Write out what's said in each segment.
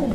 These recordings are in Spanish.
¿Qué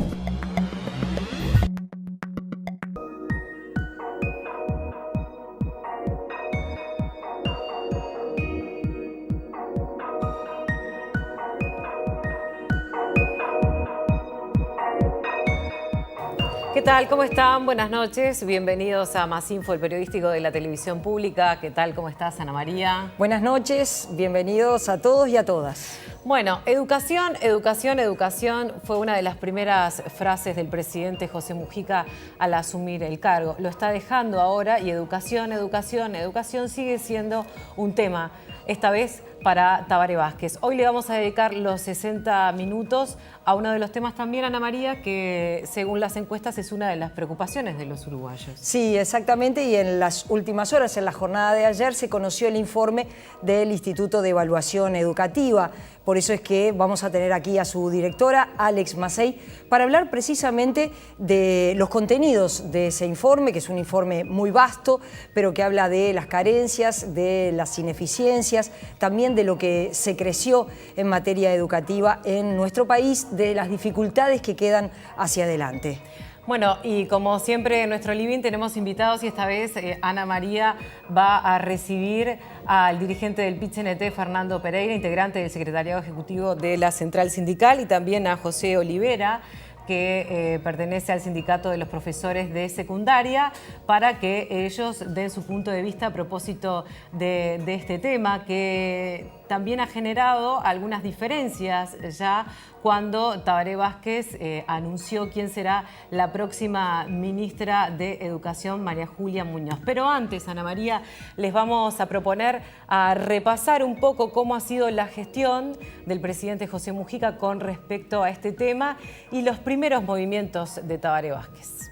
tal? ¿Cómo están? Buenas noches. Bienvenidos a Más Info, el periodístico de la televisión pública. ¿Qué tal? ¿Cómo estás, Ana María? Buenas noches. Bienvenidos a todos y a todas. Bueno, educación, educación, educación fue una de las primeras frases del presidente José Mujica al asumir el cargo. Lo está dejando ahora y educación, educación, educación sigue siendo un tema, esta vez para Tabaré Vázquez. Hoy le vamos a dedicar los 60 minutos a uno de los temas también, Ana María, que según las encuestas es una de las preocupaciones de los uruguayos. Sí, exactamente, y en las últimas horas, en la jornada de ayer, se conoció el informe del Instituto de Evaluación Educativa. Por eso es que vamos a tener aquí a su directora, Alex Macei, para hablar precisamente de los contenidos de ese informe, que es un informe muy vasto, pero que habla de las carencias, de las ineficiencias, también de lo que se creció en materia educativa en nuestro país, de las dificultades que quedan hacia adelante. Bueno, y como siempre en nuestro living tenemos invitados y esta vez Ana María va a recibir al dirigente del PIT-CNT, Fernando Pereira, integrante del secretariado ejecutivo de la Central Sindical, y también a José Olivera, que pertenece al sindicato de los profesores de secundaria, para que ellos den su punto de vista a propósito de este tema, que también ha generado algunas diferencias ya cuando Tabaré Vázquez anunció quién será la próxima ministra de Educación, María Julia Muñoz. Pero antes, Ana María, les vamos a proponer a repasar un poco cómo ha sido la gestión del presidente José Mujica con respecto a este tema y los primeros movimientos de Tabaré Vázquez.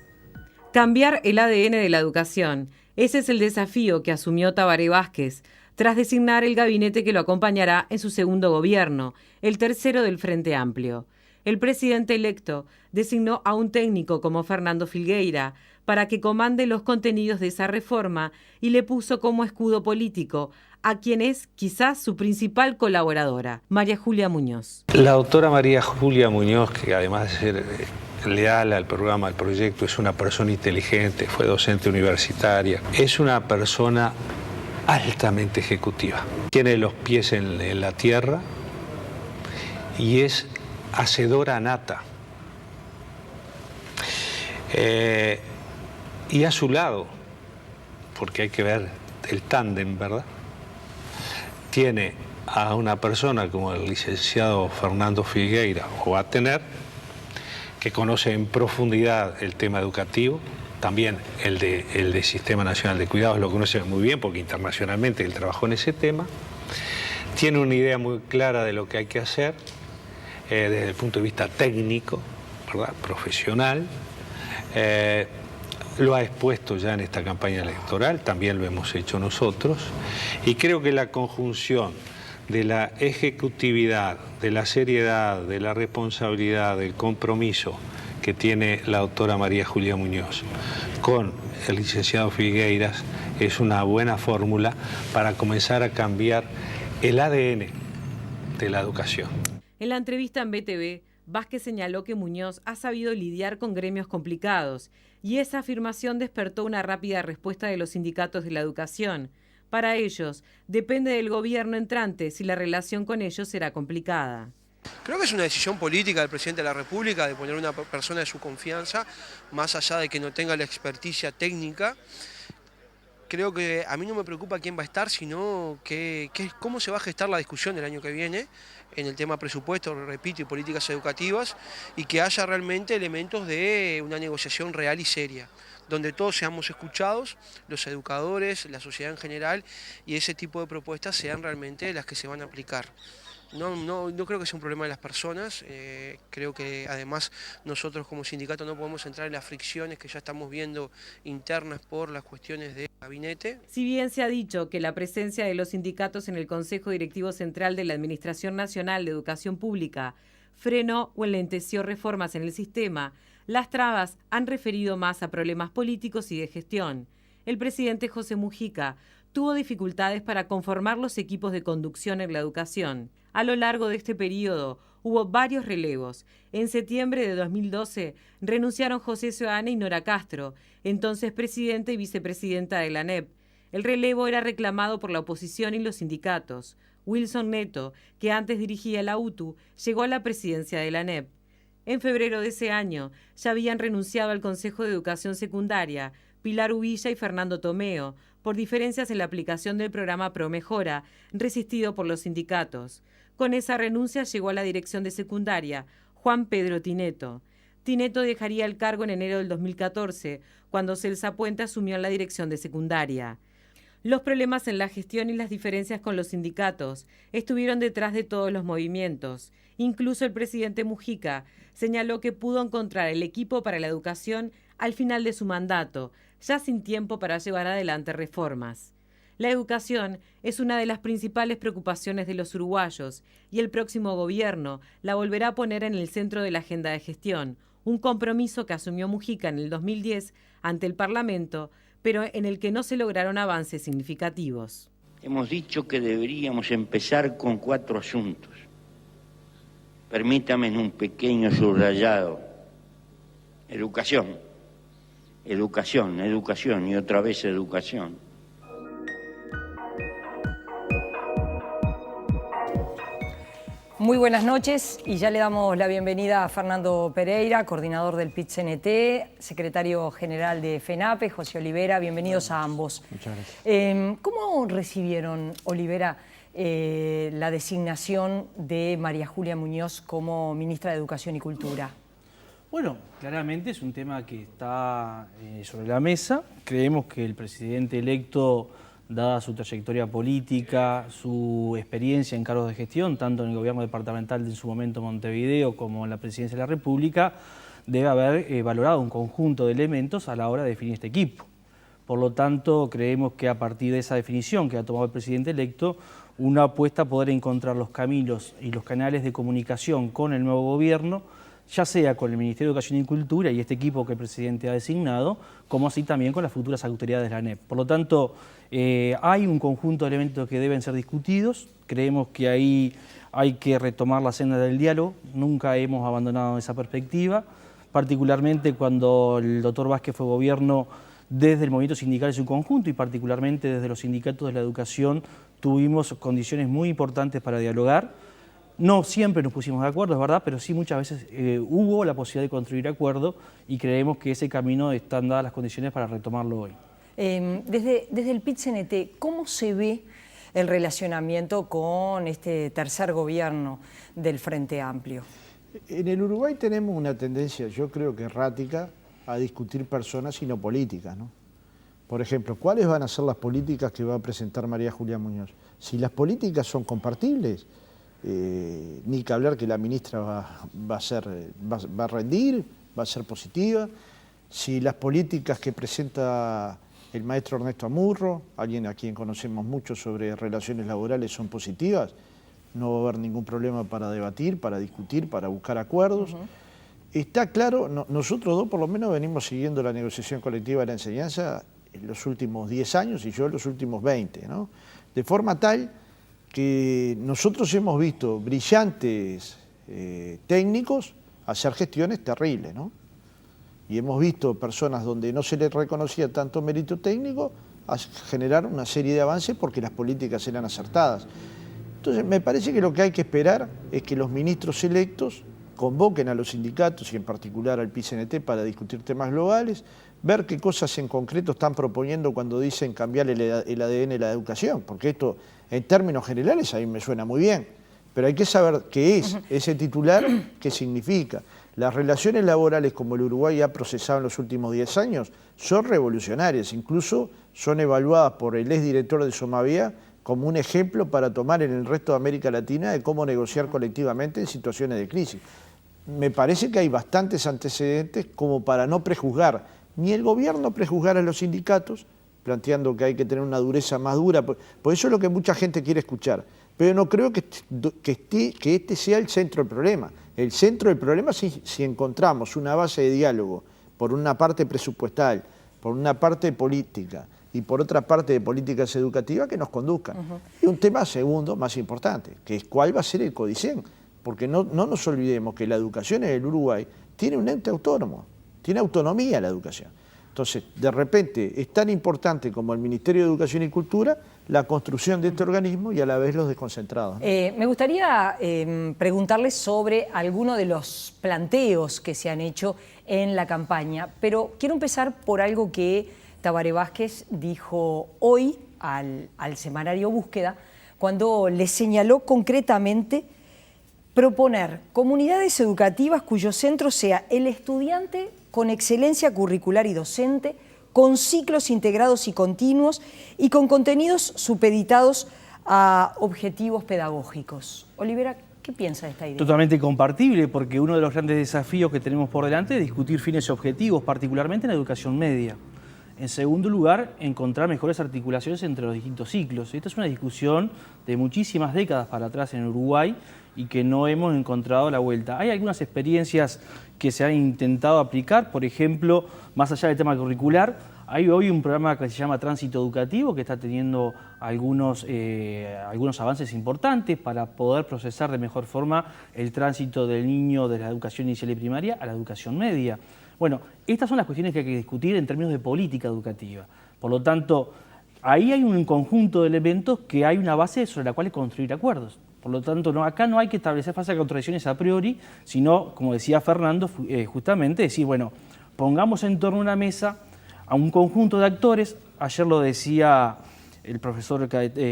Cambiar el ADN de la educación. Ese es el desafío que asumió Tabaré Vázquez tras designar el gabinete que lo acompañará en su segundo gobierno, el tercero del Frente Amplio. El presidente electo designó a un técnico como Fernando Filgueira para que comande los contenidos de esa reforma y le puso como escudo político a quien es quizás su principal colaboradora, María Julia Muñoz. La doctora María Julia Muñoz, que además de ser leal al programa, al proyecto, es una persona inteligente, fue docente universitaria, es una persona altamente ejecutiva. Tiene los pies en la tierra y es hacedora nata. Y a su lado, porque hay que ver el tándem, ¿verdad? Tiene a una persona como el licenciado Fernando Filgueira, o va a tener, que conoce en profundidad el tema educativo. También el de Sistema Nacional de Cuidados lo conoce muy bien porque internacionalmente él trabajó en ese tema. Tiene una idea muy clara de lo que hay que hacer desde el punto de vista técnico, ¿verdad? Profesional. Lo ha expuesto ya en esta campaña electoral, también lo hemos hecho nosotros. Y creo que la conjunción de la ejecutividad, de la seriedad, de la responsabilidad, del compromiso que tiene la doctora María Julia Muñoz con el licenciado Figueiras es una buena fórmula para comenzar a cambiar el ADN de la educación. En la entrevista en BTV, Vázquez señaló que Muñoz ha sabido lidiar con gremios complicados y esa afirmación despertó una rápida respuesta de los sindicatos de la educación. Para ellos, depende del gobierno entrante si la relación con ellos será complicada. Creo que es una decisión política del presidente de la República de poner una persona de su confianza, más allá de que no tenga la experticia técnica. Creo que a mí no me preocupa quién va a estar, sino cómo se va a gestar la discusión del año que viene en el tema presupuesto, repito, y políticas educativas, y que haya realmente elementos de una negociación real y seria, donde todos seamos escuchados, los educadores, la sociedad en general, y ese tipo de propuestas sean realmente las que se van a aplicar. No creo que sea un problema de las personas, creo que además nosotros como sindicato no podemos entrar en las fricciones que ya estamos viendo internas por las cuestiones de gabinete. Si bien se ha dicho que la presencia de los sindicatos en el Consejo Directivo Central de la Administración Nacional de Educación Pública frenó o enlenteció reformas en el sistema, las trabas han referido más a problemas políticos y de gestión. El presidente José Mujica tuvo dificultades para conformar los equipos de conducción en la educación. A lo largo de este periodo hubo varios relevos. En septiembre de 2012 renunciaron José Soane y Nora Castro, entonces presidenta y vicepresidenta de la ANEP. El relevo era reclamado por la oposición y los sindicatos. Wilson Neto, que antes dirigía la UTU, llegó a la presidencia de la ANEP. En febrero de ese año ya habían renunciado al Consejo de Educación Secundaria Pilar Ubilla y Fernando Tomeo, por diferencias en la aplicación del programa ProMejora, resistido por los sindicatos. Con esa renuncia llegó a la dirección de secundaria Juan Pedro Tineto. Tineto dejaría el cargo en enero del 2014, cuando Celsa Puente asumió la dirección de secundaria. Los problemas en la gestión y las diferencias con los sindicatos estuvieron detrás de todos los movimientos. Incluso el presidente Mujica señaló que pudo encontrar el equipo para la educación al final de su mandato, ya sin tiempo para llevar adelante reformas. La educación es una de las principales preocupaciones de los uruguayos y el próximo gobierno la volverá a poner en el centro de la agenda de gestión, un compromiso que asumió Mujica en el 2010 ante el Parlamento, pero en el que no se lograron avances significativos. Hemos dicho que deberíamos empezar con 4 asuntos. Permítame en un pequeño subrayado. Educación, educación, educación y otra vez educación. Muy buenas noches y ya le damos la bienvenida a Fernando Pereira, coordinador del PIT-CNT, secretario general de FENAPE, José Olivera. Bienvenidos a ambos. Muchas gracias. ¿Cómo recibieron, Olivera, la designación de María Julia Muñoz como ministra de Educación y Cultura? Bueno, claramente es un tema que está sobre la mesa. Creemos que el presidente electo, dada su trayectoria política, su experiencia en cargos de gestión, tanto en el gobierno departamental de en su momento Montevideo como en la presidencia de la República, debe haber valorado un conjunto de elementos a la hora de definir este equipo. Por lo tanto, creemos que a partir de esa definición que ha tomado el presidente electo, una apuesta a poder encontrar los caminos y los canales de comunicación con el nuevo gobierno, ya sea con el Ministerio de Educación y Cultura y este equipo que el presidente ha designado, como así también con las futuras autoridades de la ANEP. Por lo tanto, hay un conjunto de elementos que deben ser discutidos. Creemos que ahí hay que retomar la senda del diálogo. Nunca hemos abandonado esa perspectiva, particularmente cuando el doctor Vázquez fue gobierno. Desde el movimiento sindical en su conjunto y particularmente desde los sindicatos de la educación tuvimos condiciones muy importantes para dialogar. No siempre nos pusimos de acuerdo, es verdad, pero sí muchas veces hubo la posibilidad de construir acuerdo y creemos que ese camino están dadas las condiciones para retomarlo hoy. Desde el PIT-CNT, ¿cómo se ve el relacionamiento con este tercer gobierno del Frente Amplio? En el Uruguay tenemos una tendencia, yo creo que errática, a discutir personas y no políticas, ¿no? Por ejemplo, ¿cuáles van a ser las políticas que va a presentar María Julia Muñoz? Si las políticas son compartibles, ni que hablar que la ministra va a rendir, va a ser positiva. Si las políticas que presenta el maestro Ernesto Amurro, alguien a quien conocemos mucho sobre relaciones laborales, son positivas, no va a haber ningún problema para debatir, para discutir, para buscar acuerdos. Está claro, nosotros dos por lo menos venimos siguiendo la negociación colectiva de la enseñanza en los últimos 10 años y yo en los últimos 20, ¿no? De forma tal que nosotros hemos visto brillantes técnicos hacer gestiones terribles, ¿no? Y hemos visto personas donde no se les reconocía tanto mérito técnico a generar una serie de avances porque las políticas eran acertadas. Entonces me parece que lo que hay que esperar es que los ministros electos convoquen a los sindicatos y en particular al PIT-CNT para discutir temas globales, ver qué cosas en concreto están proponiendo cuando dicen cambiar el ADN de la educación, porque esto en términos generales a mí me suena muy bien, pero hay que saber qué es ese titular, qué significa. Las relaciones laborales como el Uruguay ha procesado en los últimos 10 años son revolucionarias, incluso son evaluadas por el exdirector de Somavía como un ejemplo para tomar en el resto de América Latina de cómo negociar colectivamente en situaciones de crisis. Me parece que hay bastantes antecedentes como para no prejuzgar, ni el gobierno prejuzgar a los sindicatos, planteando que hay que tener una dureza más dura, por eso es lo que mucha gente quiere escuchar, pero no creo que este sea el centro del problema. El centro del problema es si encontramos una base de diálogo, por una parte presupuestal, por una parte política y por otra parte de políticas educativas que nos conduzcan. Y un tema segundo, más importante, que es cuál va a ser el CODICEN porque no nos olvidemos que la educación en el Uruguay tiene un ente autónomo, tiene autonomía la educación. Entonces, de repente, es tan importante como el Ministerio de Educación y Cultura la construcción de este organismo y a la vez los desconcentrados, ¿no? Me gustaría preguntarles sobre algunos de los planteos que se han hecho en la campaña, pero quiero empezar por algo que Tabaré Vázquez dijo hoy al semanario Búsqueda, cuando le señaló concretamente proponer comunidades educativas cuyo centro sea el estudiante con excelencia curricular y docente, con ciclos integrados y continuos y con contenidos supeditados a objetivos pedagógicos. Olivera, ¿qué piensa de esta idea? Totalmente compartible, porque uno de los grandes desafíos que tenemos por delante es discutir fines y objetivos, particularmente en la educación media. En segundo lugar, encontrar mejores articulaciones entre los distintos ciclos. Esta es una discusión de muchísimas décadas para atrás en Uruguay y que no hemos encontrado la vuelta. Hay algunas experiencias que se han intentado aplicar, por ejemplo, más allá del tema curricular, hay hoy un programa que se llama Tránsito Educativo que está teniendo algunos avances importantes para poder procesar de mejor forma el tránsito del niño de la educación inicial y primaria a la educación media. Bueno, estas son las cuestiones que hay que discutir en términos de política educativa. Por lo tanto, ahí hay un conjunto de elementos que hay una base sobre la cual construir acuerdos. Por lo tanto, acá no hay que establecer falsas contradicciones a priori, sino, como decía Fernando, justamente decir, bueno, pongamos en torno a una mesa a un conjunto de actores. Ayer lo decía el profesor Gerardo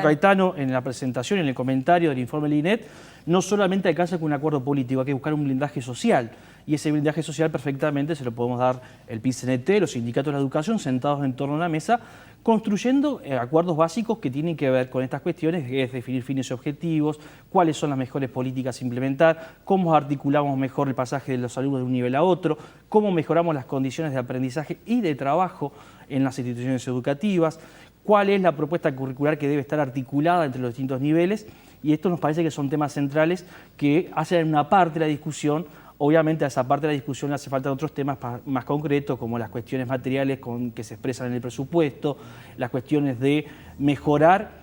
Caetano en la presentación, en el comentario del informe del INET. No solamente alcanza con un acuerdo político, hay que buscar un blindaje social. Y ese blindaje social perfectamente se lo podemos dar el PIT-CNT, los sindicatos de la educación, sentados en torno a una mesa, construyendo acuerdos básicos que tienen que ver con estas cuestiones, que es definir fines y objetivos, cuáles son las mejores políticas a implementar, cómo articulamos mejor el pasaje de los alumnos de un nivel a otro, cómo mejoramos las condiciones de aprendizaje y de trabajo en las instituciones educativas, cuál es la propuesta curricular que debe estar articulada entre los distintos niveles, y esto nos parece que son temas centrales que hacen una parte de la discusión. Obviamente a esa parte de la discusión le hace falta otros temas más concretos, como las cuestiones materiales que se expresan en el presupuesto, las cuestiones de mejorar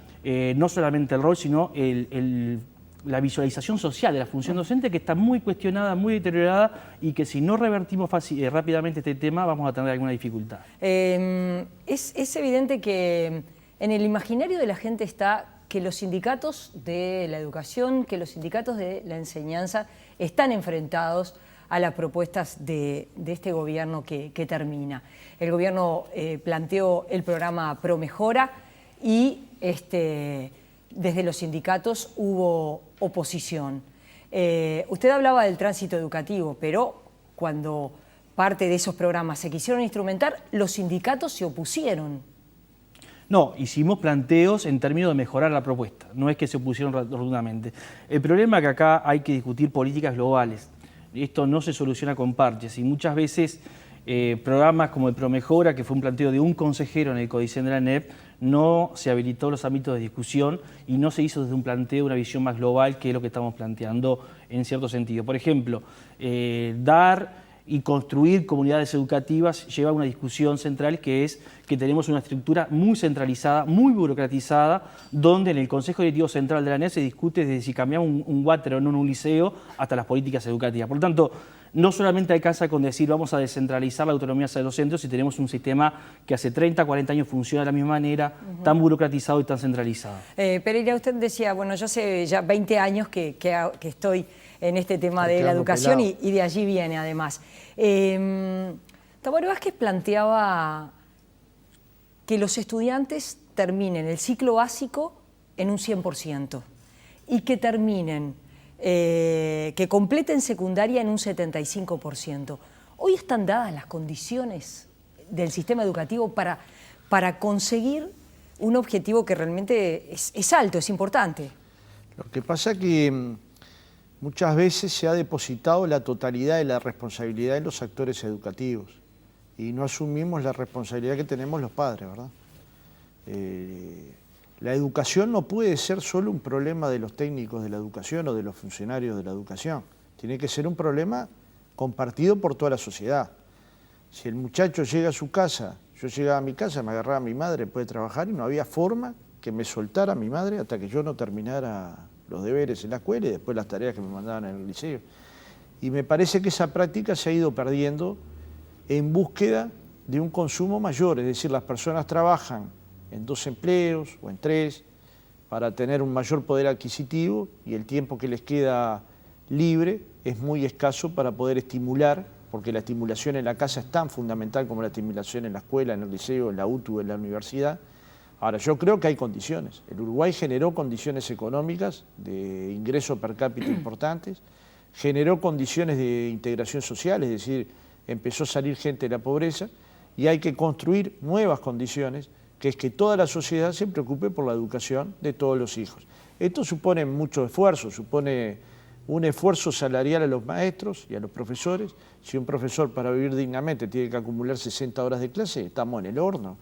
no solamente el rol, sino la visualización social de la función docente, que está muy cuestionada, muy deteriorada, y que si no revertimos rápidamente este tema vamos a tener alguna dificultad. Es evidente que en el imaginario de la gente está que los sindicatos de la educación, que los sindicatos de la enseñanza están enfrentados a las propuestas de este gobierno que termina. El gobierno planteó el programa ProMejora y desde los sindicatos hubo oposición. Usted hablaba del tránsito educativo, pero cuando parte de esos programas se quisieron instrumentar, los sindicatos se opusieron. No, hicimos planteos en términos de mejorar la propuesta, no es que se opusieron rotundamente. El problema es que acá hay que discutir políticas globales. Esto no se soluciona con parches y muchas veces programas como el ProMejora, que fue un planteo de un consejero en el Codicen de la ANEP, no se habilitó los ámbitos de discusión y no se hizo desde un planteo, una visión más global, que es lo que estamos planteando en cierto sentido. Por ejemplo, dar y construir comunidades educativas lleva a una discusión central, que es que tenemos una estructura muy centralizada, muy burocratizada, donde en el Consejo Directivo Central de la ANEP se discute desde si cambiamos un water o no en un liceo hasta las políticas educativas. Por lo tanto, no solamente alcanza con decir vamos a descentralizar la autonomía de los centros si tenemos un sistema que hace 30, 40 años funciona de la misma manera, tan burocratizado y tan centralizado. Pereira, usted decía, bueno, yo hace ya 20 años que estoy en este tema de la educación y de allí viene además. Tabaré Vázquez planteaba que los estudiantes terminen el ciclo básico en un 100% y que terminen, que completen secundaria en un 75%. Hoy están dadas las condiciones del sistema educativo para conseguir un objetivo que realmente es alto, es importante. Lo que pasa es que muchas veces se ha depositado la totalidad de la responsabilidad en los actores educativos y no asumimos la responsabilidad que tenemos los padres, ¿verdad? La educación no puede ser solo un problema de los técnicos de la educación o de los funcionarios de la educación. Tiene que ser un problema compartido por toda la sociedad. Si el muchacho llega a su casa, yo llegaba a mi casa, me agarraba a mi madre después de trabajar y no había forma que me soltara mi madre hasta que yo no terminara los deberes en la escuela y después las tareas que me mandaban en el liceo. Y me parece que esa práctica se ha ido perdiendo en búsqueda de un consumo mayor, es decir, las personas trabajan en 2 empleos o en 3 para tener un mayor poder adquisitivo y el tiempo que les queda libre es muy escaso para poder estimular, porque la estimulación en la casa es tan fundamental como la estimulación en la escuela, en el liceo, en la UTU, en la universidad. Ahora, yo creo que hay condiciones. El Uruguay generó condiciones económicas de ingreso per cápita importantes, generó condiciones de integración social, es decir, empezó a salir gente de la pobreza y hay que construir nuevas condiciones, que es que toda la sociedad se preocupe por la educación de todos los hijos. Esto supone mucho esfuerzo, supone un esfuerzo salarial a los maestros y a los profesores. Si un profesor para vivir dignamente tiene que acumular 60 horas de clase, estamos en el horno,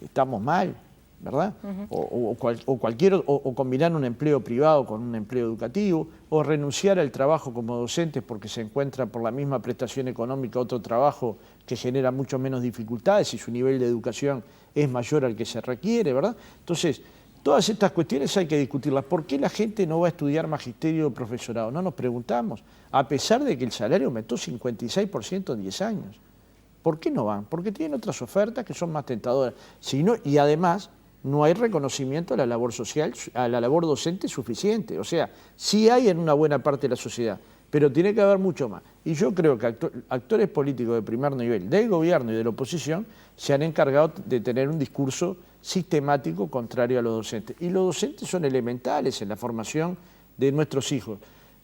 estamos mal, ¿verdad? O combinar un empleo privado con un empleo educativo, o renunciar al trabajo como docentes porque se encuentra por la misma prestación económica otro trabajo que genera mucho menos dificultades y su nivel de educación es mayor al que se requiere, ¿verdad? Entonces, todas estas cuestiones hay que discutirlas. ¿Por qué la gente no va a estudiar magisterio o profesorado? No nos preguntamos, a pesar de que el salario aumentó 56% en 10 años. ¿Por qué no van? Porque tienen otras ofertas que son más tentadoras. Y además, no hay reconocimiento a la labor social, a la labor docente suficiente. O sea, sí hay en una buena parte de la sociedad, pero tiene que haber mucho más. Y yo creo que actores políticos de primer nivel, del gobierno y de la oposición, se han encargado de tener un discurso sistemático contrario a los docentes. Y los docentes son elementales en la formación de nuestros hijos.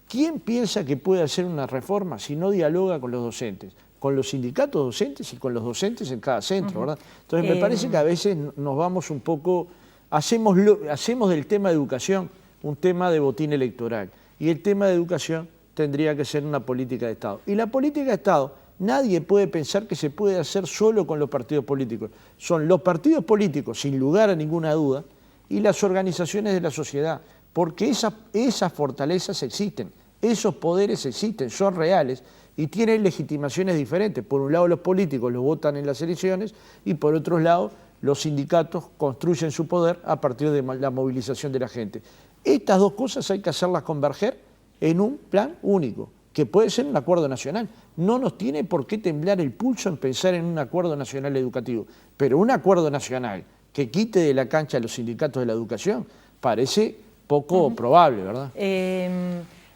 ¿Quién piensa que puede hacer una reforma si no dialoga con los docentes? Con los sindicatos docentes y con los docentes en cada centro, ¿verdad? Entonces me parece que a veces nos vamos un poco, hacemos del tema de educación un tema de botín electoral y el tema de educación tendría que ser una política de Estado. Y la política de Estado nadie puede pensar que se puede hacer solo con los partidos políticos. Son los partidos políticos, sin lugar a ninguna duda, y las organizaciones de la sociedad, porque esas fortalezas existen, esos poderes existen, son reales, y tienen legitimaciones diferentes. Por un lado los políticos los votan en las elecciones y por otro lado los sindicatos construyen su poder a partir de la movilización de la gente. Estas dos cosas hay que hacerlas converger en un plan único, que puede ser un acuerdo nacional. No nos tiene por qué temblar el pulso en pensar en un acuerdo nacional educativo, pero un acuerdo nacional que quite de la cancha a los sindicatos de la educación parece poco probable, ¿verdad?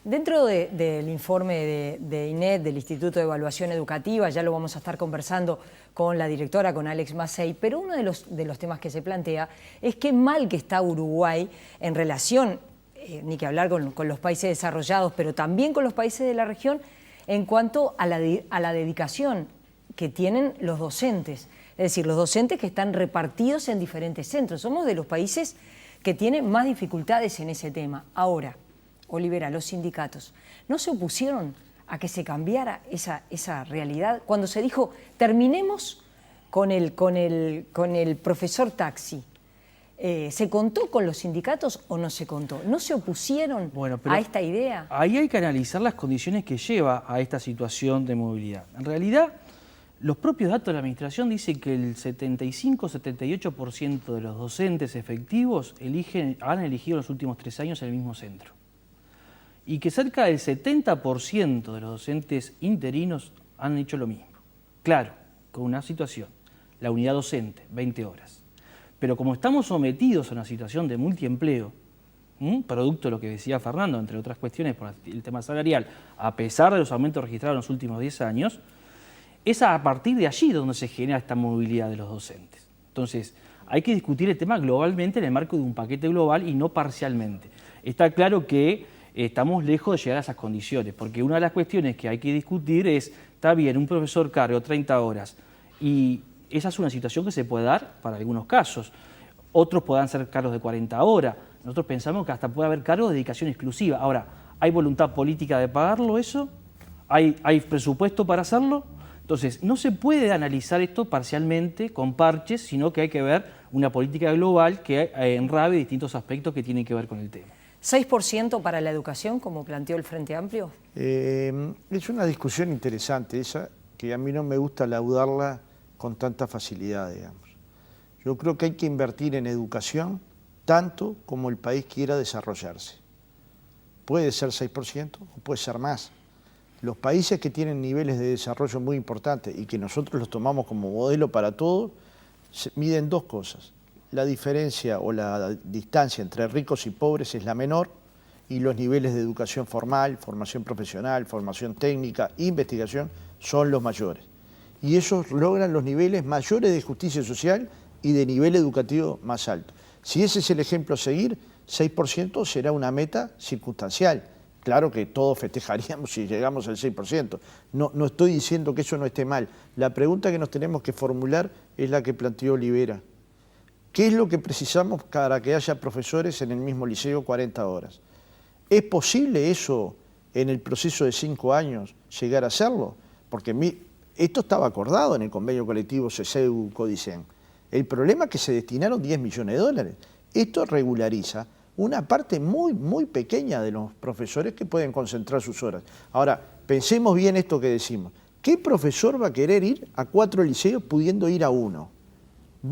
Dentro del informe de INED, del Instituto de Evaluación Educativa, ya lo vamos a estar conversando con la directora, con Alex Macei, pero uno de los temas que se plantea es qué mal que está Uruguay en relación, ni que hablar con los países desarrollados, pero también con los países de la región, en cuanto a la dedicación que tienen los docentes. Es decir, los docentes que están repartidos en diferentes centros. Somos de los países que tienen más dificultades en ese tema. Ahora, Olivera, los sindicatos no se opusieron a que se cambiara esa realidad cuando se dijo terminemos con el profesor taxi. ¿Se contó con los sindicatos o no se contó? ¿No se opusieron a esta idea? Ahí hay que analizar las condiciones que lleva a esta situación de movilidad. En realidad, los propios datos de la administración dicen que el 75-78% de los docentes efectivos han elegido en los últimos 3 años el mismo centro. Y que cerca del 70% de los docentes interinos han hecho lo mismo. Claro, con una situación, la unidad docente, 20 horas. Pero como estamos sometidos a una situación de multiempleo, producto de lo que decía Fernando, entre otras cuestiones por el tema salarial, a pesar de los aumentos registrados en los últimos 10 años, es a partir de allí donde se genera esta movilidad de los docentes. Entonces, hay que discutir el tema globalmente en el marco de un paquete global y no parcialmente. Está claro que estamos lejos de llegar a esas condiciones, porque una de las cuestiones que hay que discutir es, está bien, un profesor cargo 30 horas, y esa es una situación que se puede dar para algunos casos. Otros podrán ser cargos de 40 horas. Nosotros pensamos que hasta puede haber cargos de dedicación exclusiva. Ahora, ¿hay voluntad política de pagarlo eso? ¿Hay presupuesto para hacerlo? Entonces, no se puede analizar esto parcialmente, con parches, sino que hay que ver una política global que enrabe distintos aspectos que tienen que ver con el tema. ¿6% para la educación, como planteó el Frente Amplio? Es una discusión interesante esa, que a mí no me gusta laudarla con tanta facilidad, digamos. Yo creo que hay que invertir en educación tanto como el país quiera desarrollarse. Puede ser 6% o puede ser más. Los países que tienen niveles de desarrollo muy importantes y que nosotros los tomamos como modelo para todos, miden dos cosas. La diferencia o la distancia entre ricos y pobres es la menor y los niveles de educación formal, formación profesional, formación técnica, investigación son los mayores. Y esos logran los niveles mayores de justicia social y de nivel educativo más alto. Si ese es el ejemplo a seguir, 6% será una meta circunstancial. Claro que todos festejaríamos si llegamos al 6%. No estoy diciendo que eso no esté mal. La pregunta que nos tenemos que formular es la que planteó Olivera. ¿Qué es lo que precisamos para que haya profesores en el mismo liceo 40 horas? ¿Es posible eso en el proceso de 5 años llegar a hacerlo? Porque esto estaba acordado en el convenio colectivo CESEU-CODICEN. El problema es que se destinaron 10 millones de dólares. Esto regulariza una parte muy, muy pequeña de los profesores que pueden concentrar sus horas. Ahora, pensemos bien esto que decimos. ¿Qué profesor va a querer ir a 4 liceos pudiendo ir a 1?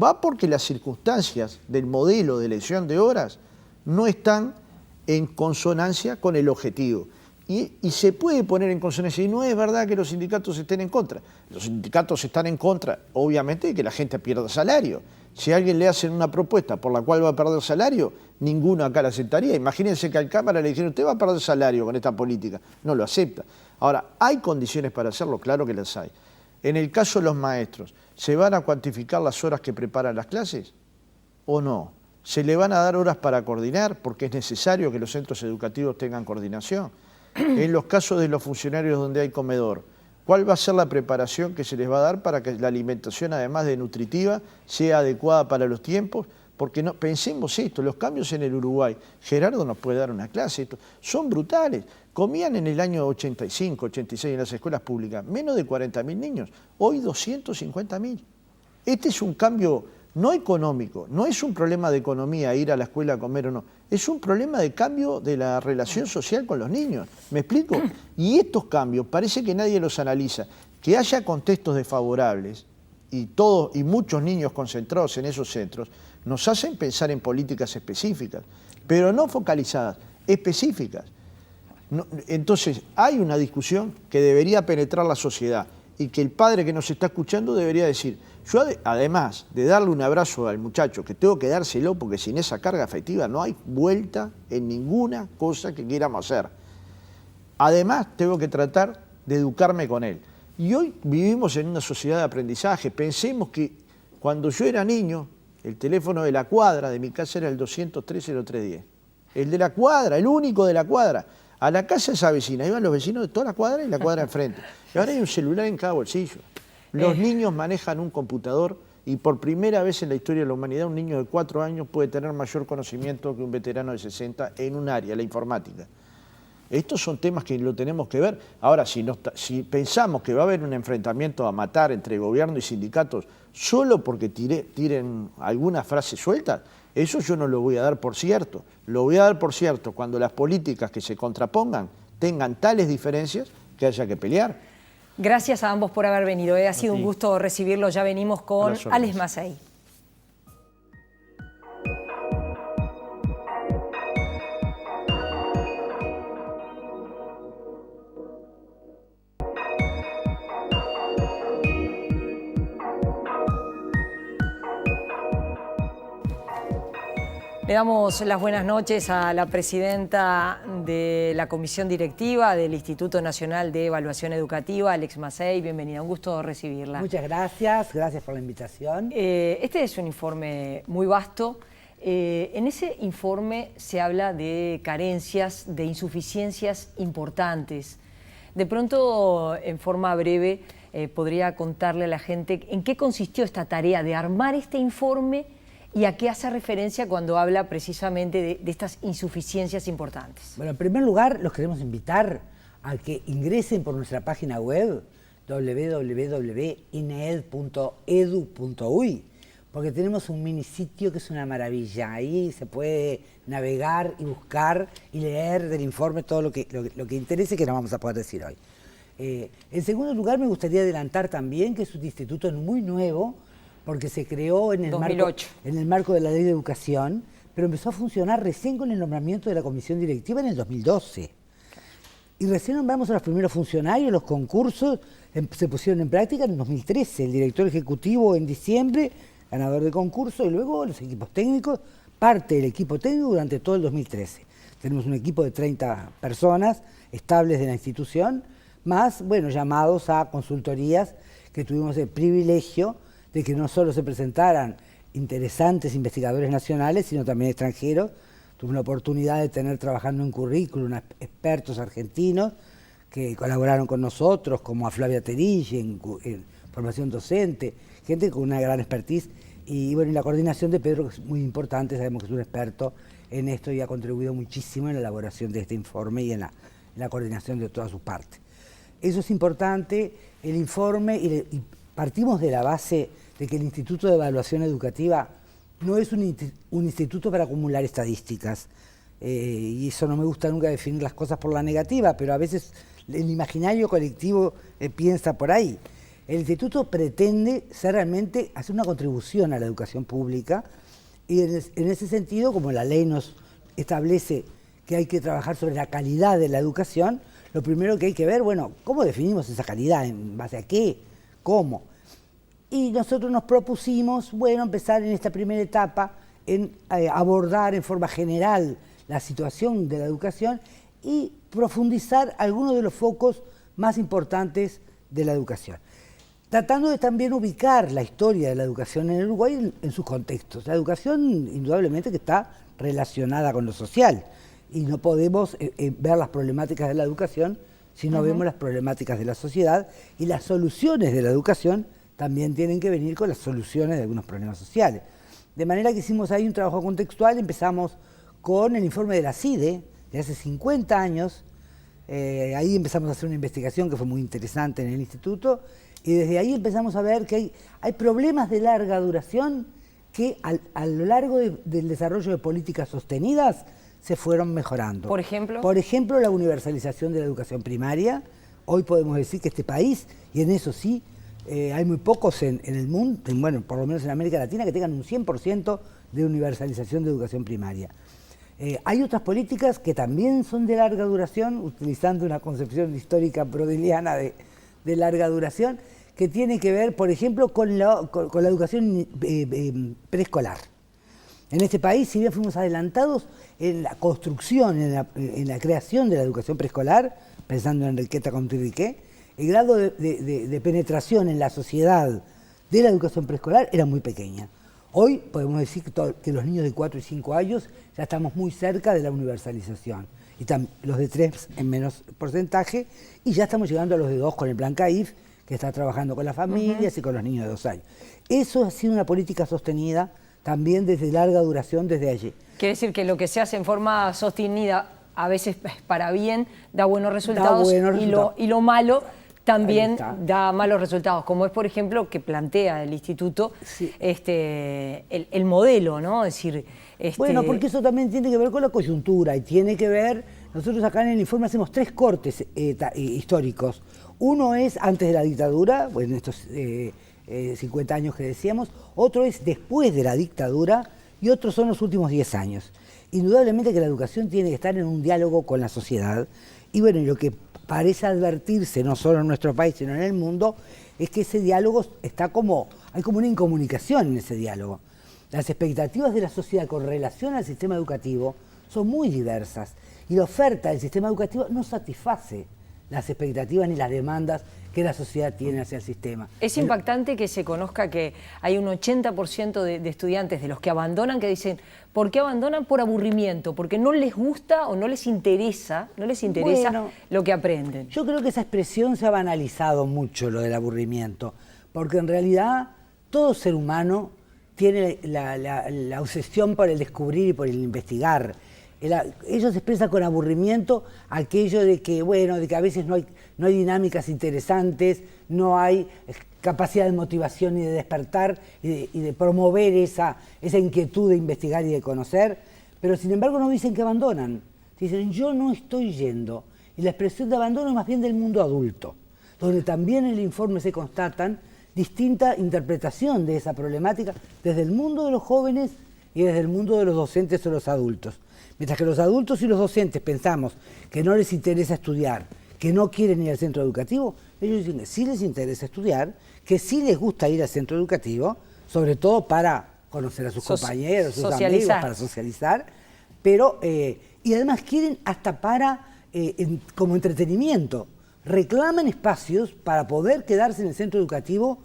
Va porque las circunstancias del modelo de elección de horas no están en consonancia con el objetivo. Y se puede poner en consonancia, y no es verdad que los sindicatos estén en contra. Los sindicatos están en contra, obviamente, de que la gente pierda salario. Si a alguien le hacen una propuesta por la cual va a perder salario, ninguno acá la aceptaría. Imagínense que al Cámara le dijeron, usted va a perder salario con esta política. No lo acepta. Ahora, ¿hay condiciones para hacerlo? Claro que las hay. En el caso de los maestros, ¿se van a cuantificar las horas que preparan las clases o no? ¿Se le van a dar horas para coordinar? Porque es necesario que los centros educativos tengan coordinación. En los casos de los funcionarios donde hay comedor, ¿cuál va a ser la preparación que se les va a dar para que la alimentación, además de nutritiva, sea adecuada para los tiempos? Porque no, pensemos esto, los cambios en el Uruguay, Gerardo nos puede dar una clase, son brutales. Comían en el año 85, 86 en las escuelas públicas menos de 40.000 niños, hoy 250.000. Este es un cambio no económico, no es un problema de economía ir a la escuela a comer o no, es un problema de cambio de la relación social con los niños. ¿Me explico? Y estos cambios parece que nadie los analiza. Que haya contextos desfavorables y muchos niños concentrados en esos centros nos hacen pensar en políticas específicas, pero no focalizadas, específicas. Entonces, hay una discusión que debería penetrar la sociedad y que el padre que nos está escuchando debería decir, yo además de darle un abrazo al muchacho, que tengo que dárselo porque sin esa carga afectiva no hay vuelta en ninguna cosa que quieramos hacer. Además, tengo que tratar de educarme con él. Y hoy vivimos en una sociedad de aprendizaje. Pensemos que cuando yo era niño, el teléfono de la cuadra de mi casa era el 203-0310. El de la cuadra, el único de la cuadra. A la casa de esa vecina iban los vecinos de toda la cuadra y la cuadra enfrente. Y ahora hay un celular en cada bolsillo. Los niños manejan un computador y por primera vez en la historia de la humanidad un niño de 4 años puede tener mayor conocimiento que un veterano de 60 en un área, la informática. Estos son temas que lo tenemos que ver. Ahora, si pensamos que va a haber un enfrentamiento a matar entre gobierno y sindicatos solo porque tiren alguna frase suelta, eso yo no lo voy a dar por cierto. Lo voy a dar por cierto cuando las políticas que se contrapongan tengan tales diferencias que haya que pelear. Gracias a ambos por haber venido. Ha sido un gusto recibirlos. Ya venimos con Alex Masei. Le damos las buenas noches a la presidenta de la Comisión Directiva del Instituto Nacional de Evaluación Educativa, Alex Masei. Bienvenida, un gusto recibirla. Muchas gracias, gracias por la invitación. Este es un informe muy vasto. En ese informe se habla de carencias, de insuficiencias importantes. De pronto, en forma breve, podría contarle a la gente en qué consistió esta tarea de armar este informe y a qué hace referencia cuando habla precisamente de estas insuficiencias importantes. Bueno, en primer lugar, los queremos invitar a que ingresen por nuestra página web www.ined.edu.uy, porque tenemos un minisitio que es una maravilla. Ahí se puede navegar y buscar y leer del informe todo lo que interese, que no vamos a poder decir hoy. En segundo lugar, me gustaría adelantar también que es un instituto muy nuevo, porque se creó en el, 2008. en el marco de la Ley de Educación, pero empezó a funcionar recién con el nombramiento de la comisión directiva en el 2012. Y recién nombramos a los primeros funcionarios, los concursos se pusieron en práctica en el 2013, el director ejecutivo en diciembre, ganador de concurso, y luego los equipos técnicos, parte del equipo técnico durante todo el 2013. Tenemos un equipo de 30 personas estables de la institución, más, bueno, llamados a consultorías que tuvimos el privilegio de que no solo se presentaran interesantes investigadores nacionales, sino también extranjeros. Tuve la oportunidad de tener trabajando en currículum expertos argentinos que colaboraron con nosotros, como a Flavia Terilli en formación docente, gente con una gran expertise. Y bueno, y la coordinación de Pedro, que es muy importante, sabemos que es un experto en esto y ha contribuido muchísimo en la elaboración de este informe y en la coordinación de todas sus partes. Eso es importante, el informe, y partimos de la base de que el Instituto de Evaluación Educativa no es un instituto para acumular estadísticas, y eso no me gusta nunca definir las cosas por la negativa, pero a veces el imaginario colectivo piensa por ahí. El instituto pretende ser realmente hacer una contribución a la educación pública, y en ese sentido, como la ley nos establece que hay que trabajar sobre la calidad de la educación, lo primero que hay que ver, bueno, ¿cómo definimos esa calidad? ¿En base a qué? ¿Cómo? Y nosotros nos propusimos, bueno, empezar en esta primera etapa en abordar en forma general la situación de la educación y profundizar algunos de los focos más importantes de la educación, tratando de también ubicar la historia de la educación en el Uruguay en sus contextos. La educación, indudablemente, que está relacionada con lo social, y no podemos ver las problemáticas de la educación si no vemos las problemáticas de la sociedad, y las soluciones de la educación también tienen que venir con las soluciones de algunos problemas sociales. De manera que hicimos ahí un trabajo contextual, empezamos con el informe de la CIDE de hace 50 años, ahí empezamos a hacer una investigación que fue muy interesante en el instituto, y desde ahí empezamos a ver que hay problemas de larga duración que a lo largo del desarrollo de políticas sostenidas se fueron mejorando. ¿Por ejemplo? Por ejemplo, la universalización de la educación primaria. Hoy podemos decir que este país, y en eso sí, hay muy pocos en el mundo, bueno, por lo menos en América Latina, que tengan un 100% de universalización de educación primaria. Hay otras políticas que también son de larga duración, utilizando una concepción histórica brodeliana de larga duración, que tiene que ver, por ejemplo, con la educación preescolar. En este país, si bien fuimos adelantados en la construcción, en la creación de la educación preescolar, pensando en Enriqueta Conti-Riquet, el grado de penetración en la sociedad de la educación preescolar era muy pequeña. Hoy podemos decir que los niños de 4 y 5 años ya estamos muy cerca de la universalización, y los de 3 en menos porcentaje, y ya estamos llegando a los de 2 con el Plan CAIF, que está trabajando con las familias y con los niños de 2 años. Eso ha sido una política sostenida también desde larga duración, desde allí. Quiere decir que lo que se hace en forma sostenida, a veces para bien, da buenos resultados, y lo malo también da malos resultados, como es, por ejemplo, que plantea el instituto el modelo, ¿no? Es decir, bueno, porque eso también tiene que ver con la coyuntura y tiene que ver, nosotros acá en el informe hacemos 3 cortes históricos. Uno es antes de la dictadura, pues en estos 50 años que decíamos, otro es después de la dictadura y otros son los últimos 10 años. Indudablemente que la educación tiene que estar en un diálogo con la sociedad, y bueno, y lo que parece advertirse no solo en nuestro país sino en el mundo es que ese diálogo hay como una incomunicación en ese diálogo. Las expectativas de la sociedad con relación al sistema educativo son muy diversas, y la oferta del sistema educativo no satisface las expectativas ni las demandas que la sociedad tiene hacia el sistema. Es impactante que se conozca que hay un 80% de estudiantes de los que abandonan que dicen, ¿por qué abandonan? Por aburrimiento, porque no les gusta o no les interesa bueno, lo que aprenden. Yo creo que esa expresión se ha banalizado mucho, lo del aburrimiento, porque en realidad todo ser humano tiene la obsesión por el descubrir y por el investigar. Ellos expresan con aburrimiento aquello de que, bueno, de que a veces no hay dinámicas interesantes, no hay capacidad de motivación y de despertar y de promover esa inquietud de investigar y de conocer, pero sin embargo no dicen que abandonan, dicen yo no estoy yendo, y la expresión de abandono es más bien del mundo adulto, donde también en el informe se constatan distinta interpretación de esa problemática desde el mundo de los jóvenes y desde el mundo de los docentes o los adultos. Mientras que los adultos y los docentes pensamos que no les interesa estudiar, que no quieren ir al centro educativo, ellos dicen que sí les interesa estudiar, que sí les gusta ir al centro educativo, sobre todo para conocer a sus compañeros, sus amigos, para socializar, pero y además quieren hasta para como entretenimiento, reclaman espacios para poder quedarse en el centro educativo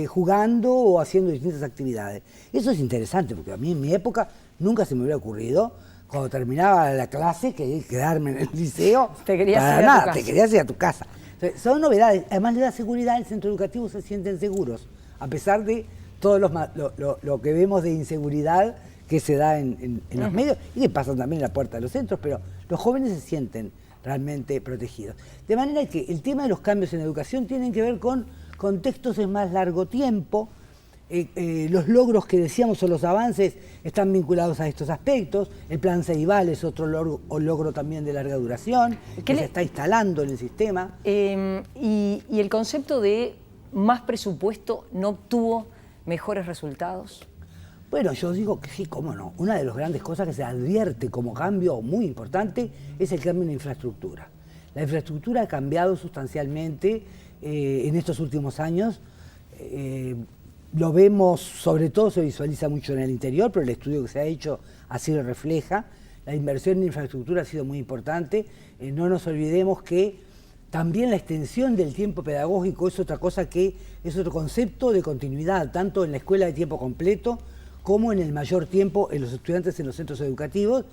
jugando o haciendo distintas actividades. Eso es interesante, porque a mí en mi época nunca se me hubiera ocurrido, cuando terminaba la clase, quedarme en el liceo. Te querías ir a tu casa. Te querías ir a tu casa. Entonces, son novedades. Además le da seguridad, el centro educativo se sienten seguros, a pesar de todo lo que vemos de inseguridad que se da en los medios y que pasan también en la puerta de los centros, pero los jóvenes se sienten realmente protegidos. De manera que el tema de los cambios en educación tienen que ver con contextos de más largo tiempo. Los logros que decíamos o los avances están vinculados a estos aspectos. El plan Ceibal es otro logro también de larga duración, que se está instalando en el sistema. Y el concepto de más presupuesto no obtuvo mejores resultados. Bueno, yo digo que sí, cómo no. Una de las grandes cosas que se advierte como cambio muy importante es el cambio en la infraestructura. La infraestructura ha cambiado sustancialmente en estos últimos años. Lo vemos, sobre todo se visualiza mucho en el interior, pero el estudio que se ha hecho así lo refleja. La inversión en infraestructura ha sido muy importante. No nos olvidemos que también la extensión del tiempo pedagógico es otra cosa que es otro concepto de continuidad, tanto en la escuela de tiempo completo como en el mayor tiempo en los estudiantes en los centros educativos.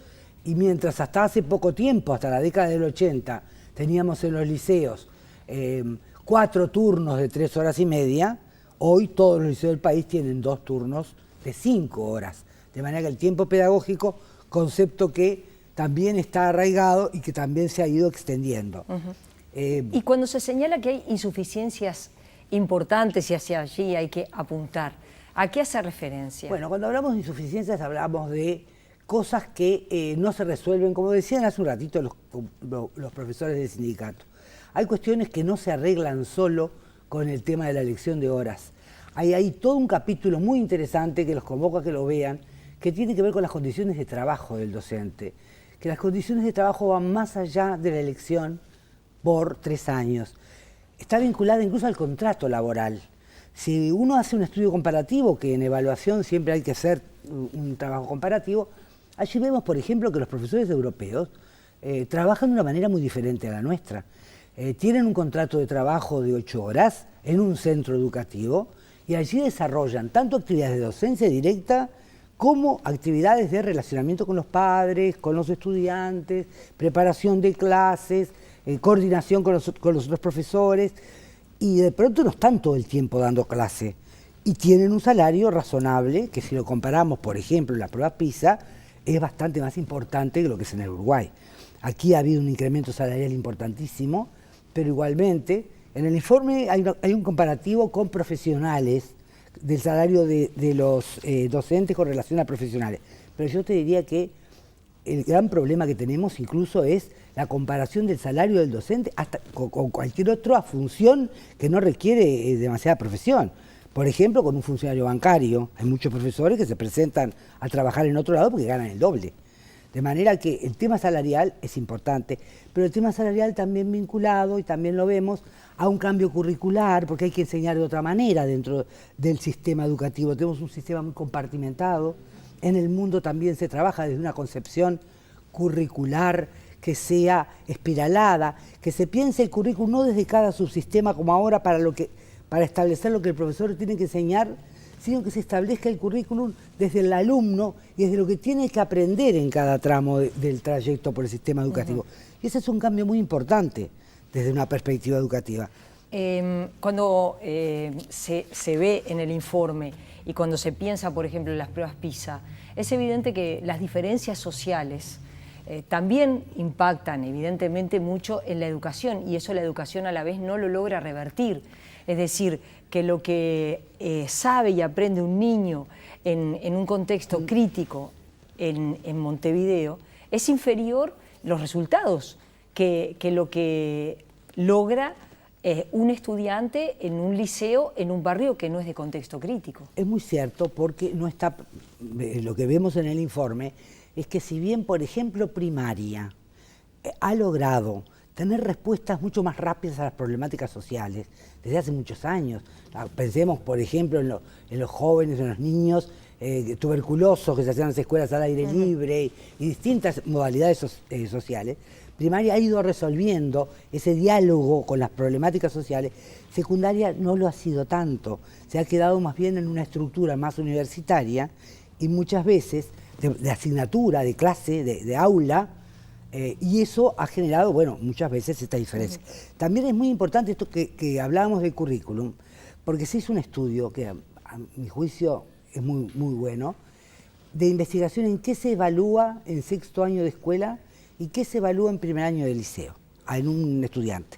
Y mientras hasta hace poco tiempo, hasta la década del 80, teníamos en los liceos 4 turnos de 3 horas y media, hoy todos los liceos del país tienen 2 turnos de 5 horas. De manera que el tiempo pedagógico, concepto que también está arraigado y que también se ha ido extendiendo. Y cuando se señala que hay insuficiencias importantes y hacia allí hay que apuntar, ¿a qué hace referencia? Bueno, cuando hablamos de insuficiencias hablamos de cosas que no se resuelven, como decían hace un ratito los profesores del sindicato. Hay cuestiones que no se arreglan solo con el tema de la elección de horas. Hay todo un capítulo muy interesante que los convoco a que lo vean, que tiene que ver con las condiciones de trabajo del docente. Que las condiciones de trabajo van más allá de la elección por 3 años. Está vinculada incluso al contrato laboral. Si uno hace un estudio comparativo, que en evaluación siempre hay que hacer un trabajo comparativo, allí vemos, por ejemplo, que los profesores europeos trabajan de una manera muy diferente a la nuestra. Tienen un contrato de trabajo de 8 horas en un centro educativo y allí desarrollan tanto actividades de docencia directa como actividades de relacionamiento con los padres, con los estudiantes, preparación de clases, coordinación con los otros profesores, y de pronto no están todo el tiempo dando clase y tienen un salario razonable que, si lo comparamos, por ejemplo, en la prueba PISA, es bastante más importante que lo que es en el Uruguay. Aquí ha habido un incremento salarial importantísimo, pero igualmente en el informe hay un comparativo con profesionales del salario de los docentes con relación a profesionales. Pero yo te diría que el gran problema que tenemos incluso es la comparación del salario del docente hasta con cualquier otra función que no requiere demasiada profesión. Por ejemplo, con un funcionario bancario. Hay muchos profesores que se presentan a trabajar en otro lado porque ganan el doble. De manera que el tema salarial es importante, pero el tema salarial también vinculado, y también lo vemos, a un cambio curricular, porque hay que enseñar de otra manera dentro del sistema educativo. Tenemos un sistema muy compartimentado. En el mundo también se trabaja desde una concepción curricular que sea espiralada, que se piense el currículum no desde cada subsistema como ahora para establecer lo que el profesor tiene que enseñar, sino que se establezca el currículum desde el alumno y desde lo que tiene que aprender en cada tramo del trayecto por el sistema educativo. Y ese es un cambio muy importante desde una perspectiva educativa. Cuando se ve en el informe y cuando se piensa, por ejemplo, en las pruebas PISA, es evidente que las diferencias sociales también impactan evidentemente mucho en la educación, y eso la educación a la vez no lo logra revertir. Es decir, que lo que sabe y aprende un niño en un contexto crítico en Montevideo es inferior los resultados que lo que logra un estudiante en un liceo, en un barrio que no es de contexto crítico. Es muy cierto, porque no está, lo que vemos en el informe es que si bien, por ejemplo, primaria ha logrado tener respuestas mucho más rápidas a las problemáticas sociales desde hace muchos años. Pensemos, por ejemplo, en los jóvenes, en los niños tuberculosos que se hacían en las escuelas al aire libre y distintas modalidades sociales. Primaria ha ido resolviendo ese diálogo con las problemáticas sociales. Secundaria no lo ha sido tanto. Se ha quedado más bien en una estructura más universitaria y muchas veces de asignatura, de clase, de aula, y eso ha generado, bueno, muchas veces esta diferencia. También es muy importante esto que hablábamos del currículum, porque se hizo un estudio que a mi juicio es muy bueno, de investigación en qué se evalúa en sexto año de escuela y qué se evalúa en primer año de liceo, en un estudiante.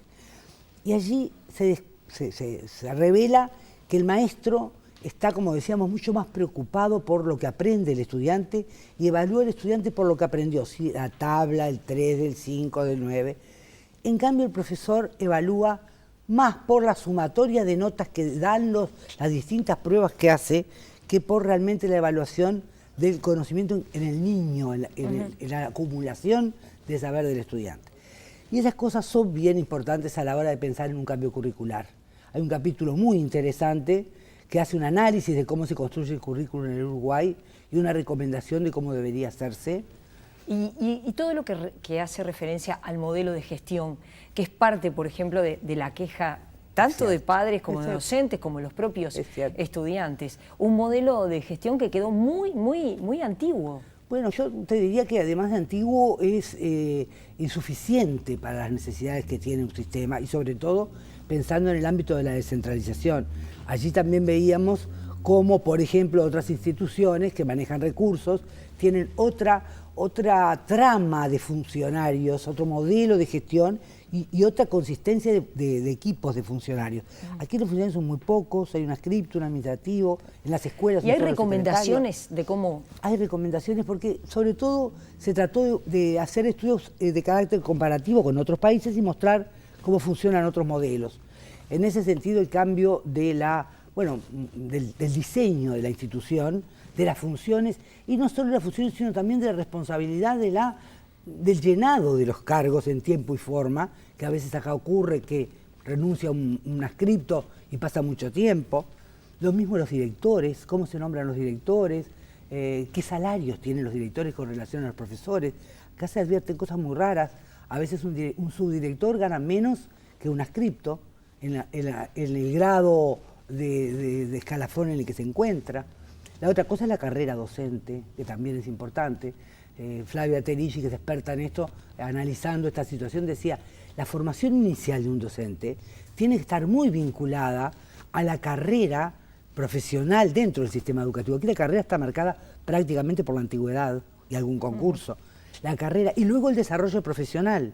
Y allí se revela que el maestro está, como decíamos, mucho más preocupado por lo que aprende el estudiante y evalúa al estudiante por lo que aprendió, ¿sí? La tabla, el 3, del 5, del 9. En cambio, el profesor evalúa más por la sumatoria de notas que dan las distintas pruebas que hace, que por realmente la evaluación del conocimiento en el niño, en la acumulación de saber del estudiante. Y esas cosas son bien importantes a la hora de pensar en un cambio curricular. Hay un capítulo muy interesante que hace un análisis de cómo se construye el currículum en el Uruguay y una recomendación de cómo debería hacerse. Y todo lo que hace referencia al modelo de gestión, que es parte, por ejemplo, de la queja tanto de padres como de docentes, como de los propios estudiantes. Un modelo de gestión que quedó muy antiguo. Bueno, yo te diría que además de antiguo es insuficiente para las necesidades que tiene un sistema y sobre todo pensando en el ámbito de la descentralización. Allí también veíamos cómo, por ejemplo, otras instituciones que manejan recursos tienen otra trama de funcionarios, otro modelo de gestión y otra consistencia de equipos de funcionarios. Aquí los funcionarios son muy pocos, hay un script, un administrativo, en las escuelas... ¿Y hay recomendaciones de cómo...? Hay recomendaciones porque, sobre todo, se trató de hacer estudios de carácter comparativo con otros países y mostrar cómo funcionan otros modelos. En ese sentido, el cambio del diseño de la institución, de las funciones, y no solo de las funciones, sino también de la responsabilidad del llenado de los cargos en tiempo y forma, que a veces acá ocurre que renuncia un adscripto y pasa mucho tiempo. Lo mismo los directores, cómo se nombran los directores, qué salarios tienen los directores con relación a los profesores. Acá se advierten cosas muy raras. A veces un subdirector gana menos que un adscripto en el grado de escalafón en el que se encuentra. La otra cosa es la carrera docente, que también es importante. Flavia Terici, que es experta en esto, analizando esta situación, decía, la formación inicial de un docente tiene que estar muy vinculada a la carrera profesional dentro del sistema educativo. Aquí la carrera está marcada prácticamente por la antigüedad y algún concurso. La carrera y luego el desarrollo profesional.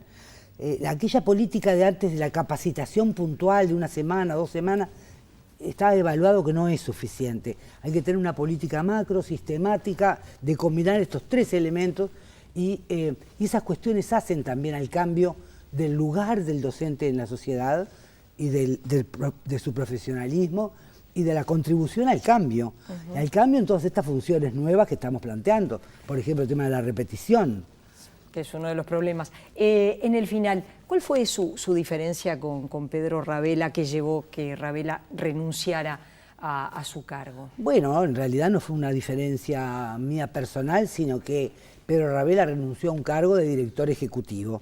Aquella política de antes de la capacitación puntual de una semana, 2 semanas, está evaluado que no es suficiente. Hay que tener una política macro, sistemática, de combinar estos 3 elementos y esas cuestiones hacen también al cambio del lugar del docente en la sociedad y de su profesionalismo y de la contribución al cambio. Al cambio en todas estas funciones nuevas que estamos planteando. Por ejemplo, el tema de la repetición. Que es uno de los problemas. En el final, ¿cuál fue su diferencia con Pedro Ravela que llevó que Ravela renunciara a su cargo? Bueno, en realidad no fue una diferencia mía personal, sino que Pedro Ravela renunció a un cargo de director ejecutivo.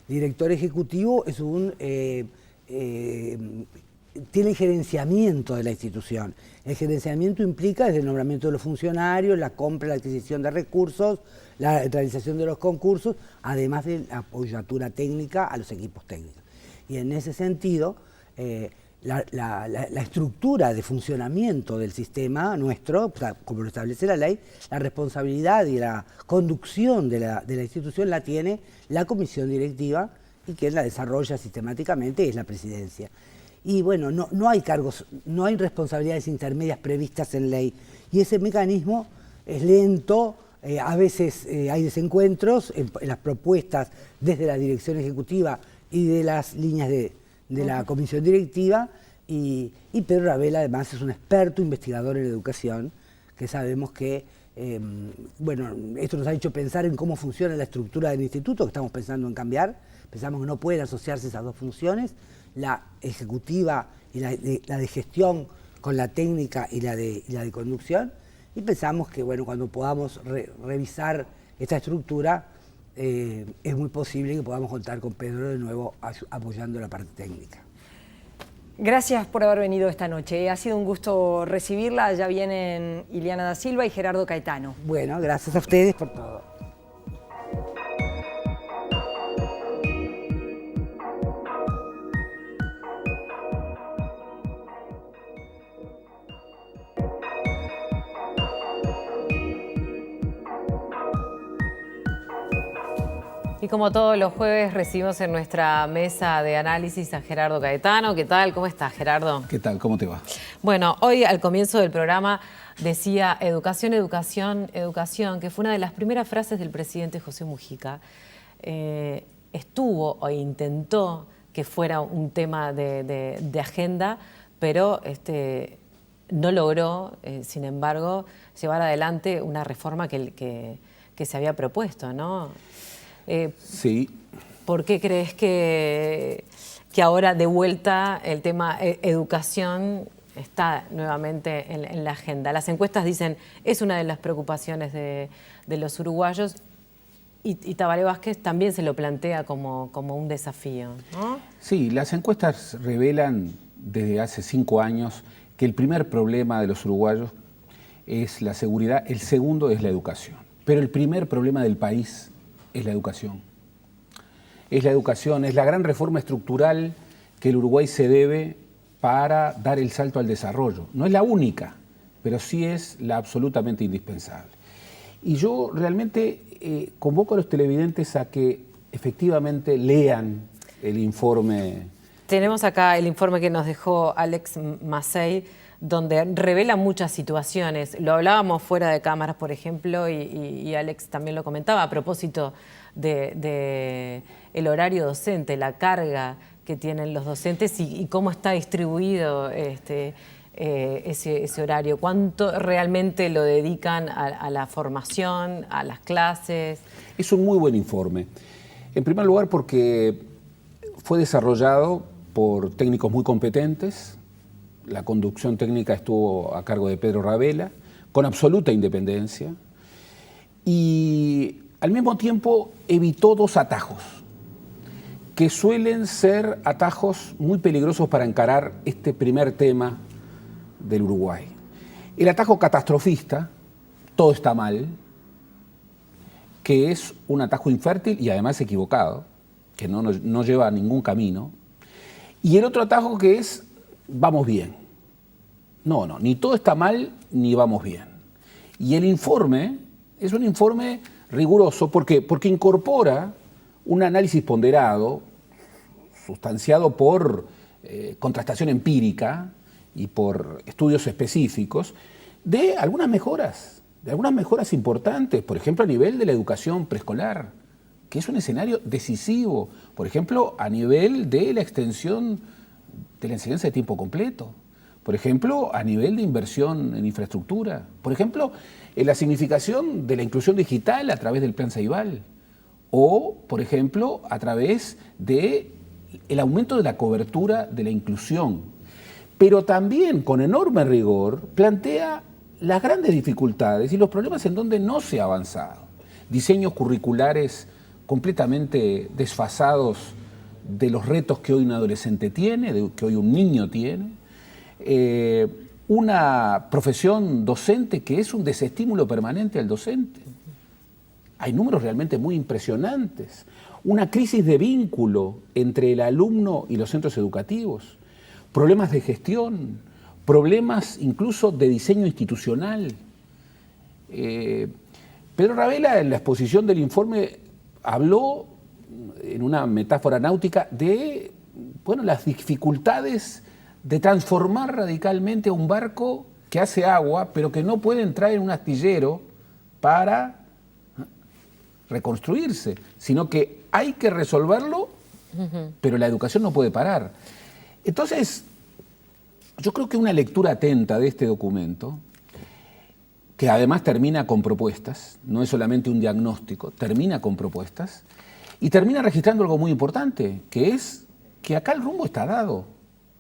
Director ejecutivo es tiene el gerenciamiento de la institución. El gerenciamiento implica desde el nombramiento de los funcionarios, la compra y la adquisición de recursos, la realización de los concursos, además de la apoyatura técnica a los equipos técnicos. Y en ese sentido, la estructura de funcionamiento del sistema nuestro, como lo establece la ley, la responsabilidad y la conducción de la institución la tiene la comisión directiva y quien la desarrolla sistemáticamente es la presidencia. Y bueno, no hay cargos, no hay responsabilidades intermedias previstas en ley. Y ese mecanismo es lento, a veces hay desencuentros en las propuestas desde la dirección ejecutiva y de las líneas de de la comisión directiva, y Pedro Ravela además es un experto investigador en educación, que sabemos que, bueno, esto nos ha hecho pensar en cómo funciona la estructura del instituto, que estamos pensando en cambiar. Pensamos que no pueden asociarse esas dos funciones, la ejecutiva y la de gestión con la técnica y la de conducción, y pensamos que, bueno, cuando podamos revisar esta estructura, es muy posible que podamos contar con Pedro de nuevo apoyando la parte técnica. Gracias por haber venido esta noche. Ha sido un gusto recibirla. Ya vienen Ileana da Silva y Gerardo Caetano. Bueno, gracias a ustedes por todo. Y como todos los jueves recibimos en nuestra mesa de análisis a Gerardo Caetano. ¿Qué tal? ¿Cómo estás, Gerardo? ¿Qué tal? ¿Cómo te va? Bueno, hoy al comienzo del programa decía educación, educación, educación, que fue una de las primeras frases del presidente José Mujica. Estuvo o intentó que fuera un tema de agenda, pero no logró, sin embargo, llevar adelante una reforma que se había propuesto, ¿no? Sí. ¿Por qué crees que ahora de vuelta el tema educación está nuevamente en la agenda? Las encuestas dicen es una de las preocupaciones de los uruguayos y Tabaré Vázquez también se lo plantea como un desafío, ¿no? Sí, las encuestas revelan desde hace 5 años que el primer problema de los uruguayos es la seguridad, el segundo es la educación. Pero el primer problema del país es la educación. Es la educación, es la gran reforma estructural que el Uruguay se debe para dar el salto al desarrollo. No es la única, pero sí es la absolutamente indispensable. Y yo realmente convoco a los televidentes a que efectivamente lean el informe. Tenemos acá el informe que nos dejó Alex Massey, donde revela muchas situaciones. Lo hablábamos fuera de cámaras, por ejemplo, y Alex también lo comentaba a propósito de el horario docente, la carga que tienen los docentes y cómo está distribuido ese horario. ¿Cuánto realmente lo dedican a la formación, a las clases? Es un muy buen informe. En primer lugar porque fue desarrollado por técnicos muy competentes. La conducción técnica estuvo a cargo de Pedro Ravela, con absoluta independencia, y al mismo tiempo evitó 2 atajos, que suelen ser atajos muy peligrosos para encarar este primer tema del Uruguay. El atajo catastrofista, todo está mal, que es un atajo infértil y además equivocado, que no lleva a ningún camino, y el otro atajo que es vamos bien. No, ni todo está mal ni vamos bien. Y el informe es un informe riguroso. ¿Por qué? Porque incorpora un análisis ponderado, sustanciado por contrastación empírica y por estudios específicos, de algunas mejoras importantes, por ejemplo a nivel de la educación preescolar, que es un escenario decisivo, por ejemplo a nivel de la extensión de la enseñanza de tiempo completo, por ejemplo a nivel de inversión en infraestructura, por ejemplo en la significación de la inclusión digital a través del Plan Ceibal, o por ejemplo a través del aumento de la cobertura de la inclusión, pero también con enorme rigor plantea las grandes dificultades y los problemas en donde no se ha avanzado. Diseños curriculares completamente desfasados de los retos que hoy un adolescente tiene, que hoy un niño tiene, una profesión docente que es un desestímulo permanente al docente. Hay números realmente muy impresionantes, una crisis de vínculo entre el alumno y los centros educativos, problemas de gestión, problemas incluso de diseño institucional. Pedro Ravela en la exposición del informe habló, en una metáfora náutica, de las dificultades de transformar radicalmente un barco que hace agua, pero que no puede entrar en un astillero para reconstruirse, sino que hay que resolverlo pero la educación no puede parar. Entonces, yo creo que una lectura atenta de este documento, que además termina con propuestas, no es solamente un diagnóstico, termina con propuestas, y termina registrando algo muy importante, que es que acá el rumbo está dado.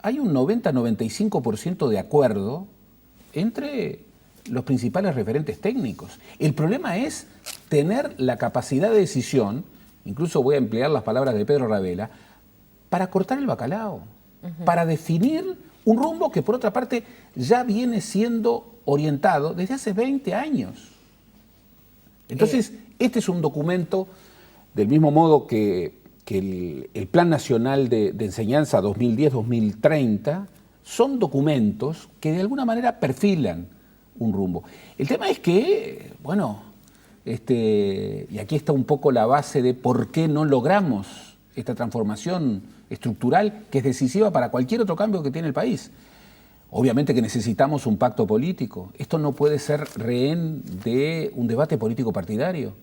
Hay un 90-95% de acuerdo entre los principales referentes técnicos. El problema es tener la capacidad de decisión, incluso voy a emplear las palabras de Pedro Ravela, para cortar el bacalao, para definir un rumbo que por otra parte ya viene siendo orientado desde hace 20 años. Entonces, este es un documento, del mismo modo que el Plan Nacional de Enseñanza 2010-2030, son documentos que de alguna manera perfilan un rumbo. El tema es que, bueno, y aquí está un poco la base de por qué no logramos esta transformación estructural que es decisiva para cualquier otro cambio que tiene el país. Obviamente que necesitamos un pacto político. Esto no puede ser rehén de un debate político partidario.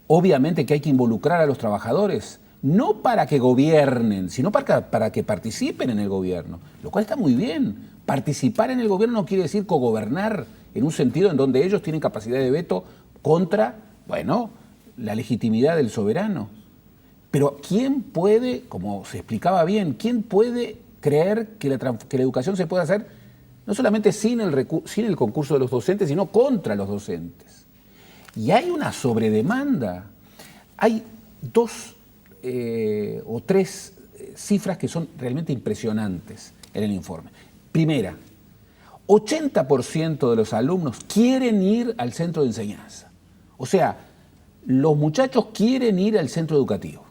Obviamente que hay que involucrar a los trabajadores, no para que gobiernen, sino para que participen en el gobierno, lo cual está muy bien. Participar en el gobierno no quiere decir cogobernar en un sentido en donde ellos tienen capacidad de veto contra, bueno, la legitimidad del soberano. Pero ¿quién puede, como se explicaba bien, quién puede creer que la educación se puede hacer no solamente sin el concurso de los docentes, sino contra los docentes? Y hay una sobredemanda. Hay dos o tres cifras que son realmente impresionantes en el informe. Primera, 80% de los alumnos quieren ir al centro de enseñanza. O sea, los muchachos quieren ir al centro educativo.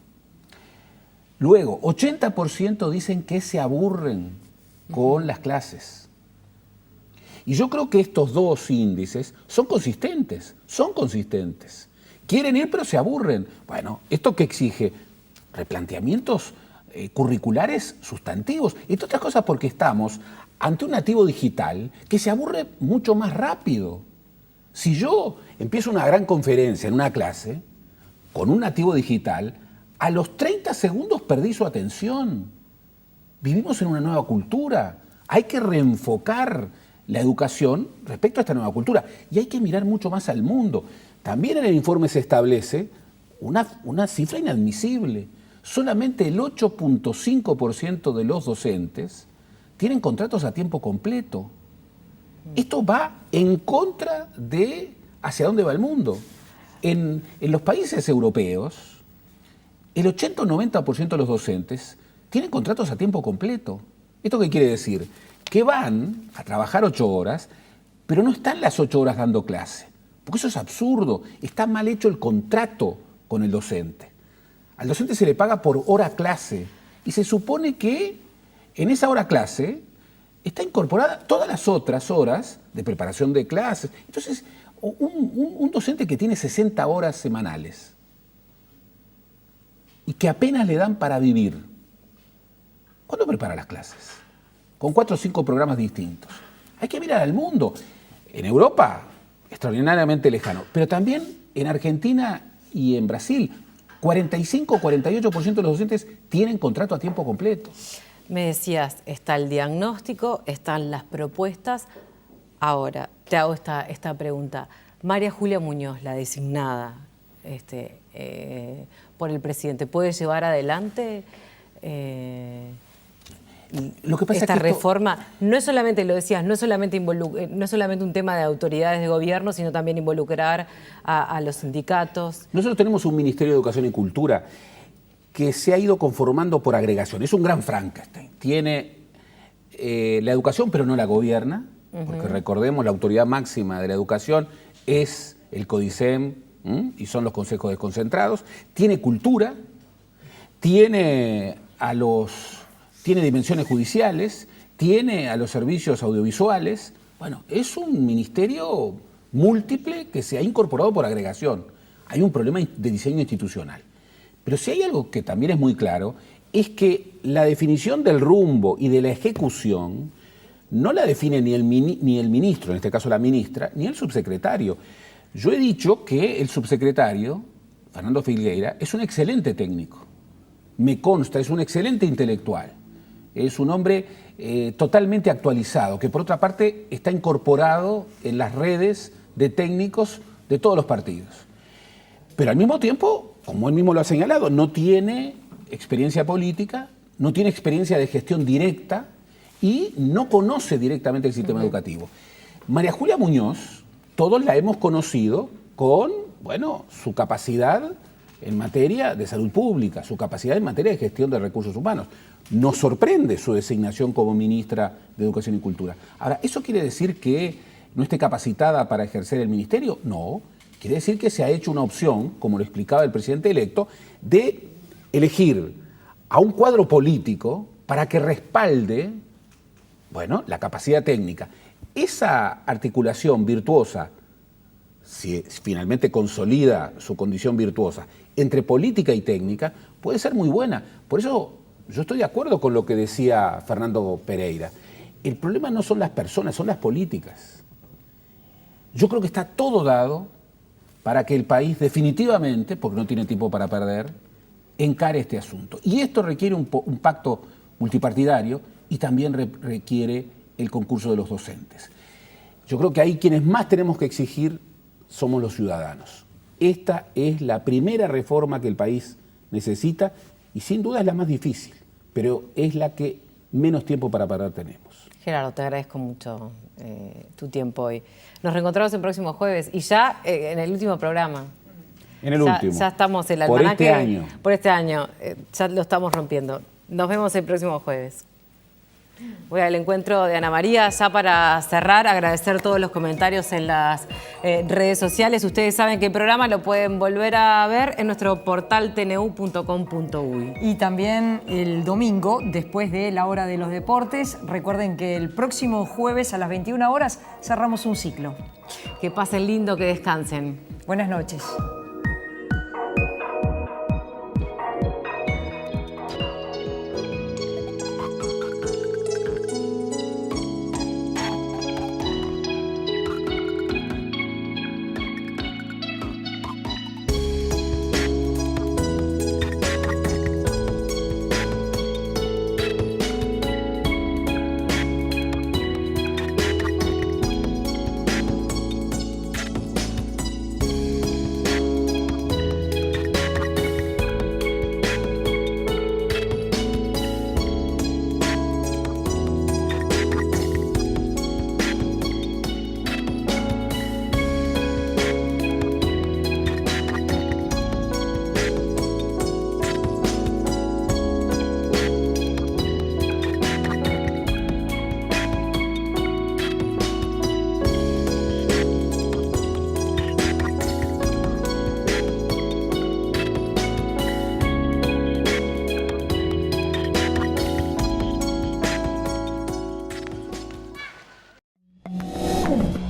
Luego, 80% dicen que se aburren con las clases. Y yo creo que estos dos índices son consistentes. Quieren ir pero se aburren. Bueno, ¿esto qué exige? Replanteamientos curriculares sustantivos. Entre otras cosas porque estamos ante un nativo digital que se aburre mucho más rápido. Si yo empiezo una gran conferencia en una clase con un nativo digital, a los 30 segundos perdí su atención. Vivimos en una nueva cultura. Hay que reenfocar la educación respecto a esta nueva cultura. Y hay que mirar mucho más al mundo. También en el informe se establece una cifra inadmisible. Solamente el 8.5% de los docentes tienen contratos a tiempo completo. Esto va en contra de hacia dónde va el mundo. En los países europeos, el 80 o 90% de los docentes tienen contratos a tiempo completo. ¿Esto qué quiere decir? Que van a trabajar 8 horas, pero no están las 8 horas dando clase. Porque eso es absurdo. Está mal hecho el contrato con el docente. Al docente se le paga por hora clase. Y se supone que en esa hora clase está incorporada todas las otras horas de preparación de clases. Entonces, un docente que tiene 60 horas semanales y que apenas le dan para vivir, ¿cuándo prepara las clases? Con 4 o 5 programas distintos. Hay que mirar al mundo. En Europa, extraordinariamente lejano, pero también en Argentina y en Brasil, 45 o 48% de los docentes tienen contrato a tiempo completo. Me decías, está el diagnóstico, están las propuestas. Ahora, te hago esta pregunta. María Julia Muñoz, la designada por el presidente, ¿puede llevar adelante Lo que pasa esta es que reforma? No es solamente, lo decías, no es solamente un tema de autoridades de gobierno, sino también involucrar a los sindicatos. Nosotros tenemos un Ministerio de Educación y Cultura que se ha ido conformando por agregación. Es un gran Frankenstein. Tiene la educación, pero no la gobierna, porque recordemos, la autoridad máxima de la educación es el CODICEM y son los consejos desconcentrados. Tiene cultura, tiene dimensiones judiciales, tiene a los servicios audiovisuales. Bueno, es un ministerio múltiple que se ha incorporado por agregación. Hay un problema de diseño institucional. Pero si hay algo que también es muy claro, es que la definición del rumbo y de la ejecución no la define ni el ministro, en este caso la ministra, ni el subsecretario. Yo he dicho que el subsecretario, Fernando Filgueira, es un excelente técnico. me consta, es un excelente intelectual. Es un hombre totalmente actualizado, que por otra parte está incorporado en las redes de técnicos de todos los partidos. Pero al mismo tiempo, como él mismo lo ha señalado, no tiene experiencia política, no tiene experiencia de gestión directa y no conoce directamente el sistema educativo. María Julia Muñoz, todos la hemos conocido con, bueno, su capacidad en materia de salud pública, su capacidad en materia de gestión de recursos humanos. Nos sorprende su designación como ministra de Educación y Cultura. Ahora, ¿eso quiere decir que no esté capacitada para ejercer el ministerio? No, quiere decir que se ha hecho una opción, como lo explicaba el presidente electo, de elegir a un cuadro político para que respalde, bueno, la capacidad técnica. Esa articulación virtuosa, si finalmente consolida su condición virtuosa, entre política y técnica, puede ser muy buena. Por eso yo estoy de acuerdo con lo que decía Fernando Pereira. El problema no son las personas, son las políticas. Yo creo que está todo dado para que el país definitivamente, porque no tiene tiempo para perder, encare este asunto. Y esto requiere un pacto multipartidario y también requiere el concurso de los docentes. Yo creo que ahí quienes más tenemos que exigir somos los ciudadanos. Esta es la primera reforma que el país necesita y sin duda es la más difícil, pero es la que menos tiempo para parar tenemos. Gerardo, te agradezco mucho tu tiempo hoy. Nos reencontramos el próximo jueves y ya en el último programa. En el último. Ya estamos en el por almanaque. Este año. Por este año. Ya lo estamos rompiendo. Nos vemos el próximo jueves. Voy al encuentro de Ana María. Ya para cerrar, agradecer todos los comentarios en las redes sociales. Ustedes saben que el programa lo pueden volver a ver en nuestro portal tnu.com.uy. Y también el domingo, después de la hora de los deportes, recuerden que el próximo jueves a las 21 horas cerramos un ciclo. Que pasen lindo, que descansen. Buenas noches. Thank you.